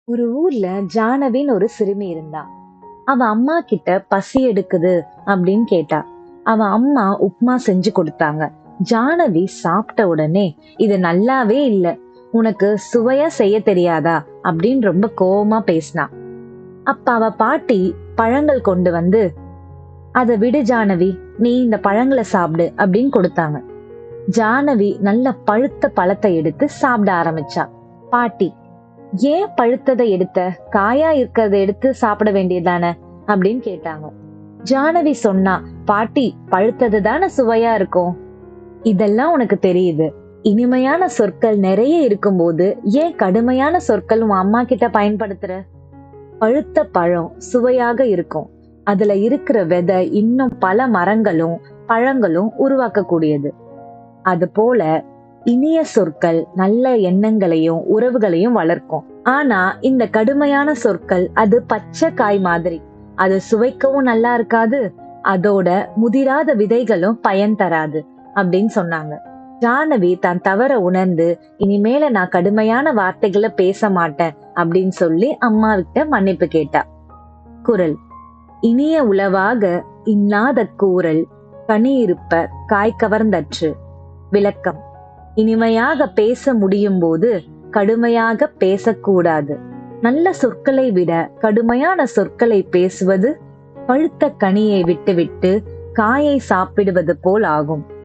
ஒரு ஊர்ல ஜானவின்னு ஒரு சிறுமி இருந்தா. அவ அம்மா கிட்ட பசி எடுக்குது அப்படின்னு கேட்டா. அவ அம்மா உப்புமா செஞ்சு கொடுத்தாங்க. ஜானவி சாப்பிட்ட உடனே இது நல்லாவே இல்ல, உனக்கு சுவையா செய்ய தெரியாதா அப்படின்னு ரொம்ப கோவமா பேசினா. அப்ப அவ பாட்டி பழங்கள் கொண்டு வந்து, அத விடு ஜானவி, நீ இந்த பழங்களை சாப்பிடு அப்படின்னு கொடுத்தாங்க. ஜானவி நல்ல பழுத்த பழத்தை எடுத்து சாப்பிட ஆரம்பிச்சா. பாட்டி, ஏன் பழுத்ததை எடுத்த, காயா இருக்கிறத எடுத்து சாப்பிட வேண்டியதானே அப்படின்னு கேட்டாங்க. ஜானவி சொன்னா, பாட்டி, பழுத்தது தானே சுவையா இருக்கும். இதெல்லாம் உனக்கு தெரியுது, இனிமையான சொற்கள் நிறைய இருக்கும்போது ஏன் கடுமையான சொற்கள் உன் அம்மா கிட்ட பயன்படுத்துற? பழுத்த பழம் சுவையாக இருக்கும், அதுல இருக்கிற விதை இன்னும் பல மரங்களும் பழங்களும் உருவாக்க கூடியது. அது போல இனிய சொற்கள் நல்ல எண்ணங்களையும் உறவுகளையும் வளர்க்கும். ஆனா இந்த கடுமையான சொற்கள் அது பச்சை காய் மாதிரி, அது சுவைக்கவும் நல்லா இருக்காது, அதோட முதிராத விதைகளும் பயன் தராது அப்படின்னு சொன்னாங்க. ஜானவி தான் தவற உணர்ந்து, இனிமேல நான் கடுமையான வார்த்தைகளை பேச மாட்டேன் அப்படின்னு சொல்லி அம்மாவிட்ட மன்னிப்பு கேட்டா. குறள். இனிய உளவாக இன்னாத கூறல், கனி இருப்ப காய் கவர்ந்தற்று. விளக்கம். இனிமையாக பேச முடியும் போது கடுமையாக பேசக்கூடாது. நல்ல சொற்களை விட கடுமையான சொற்களை பேசுவது பழுத்த கனியை விட்டுவிட்டு காயை சாப்பிடுவது போல் ஆகும்.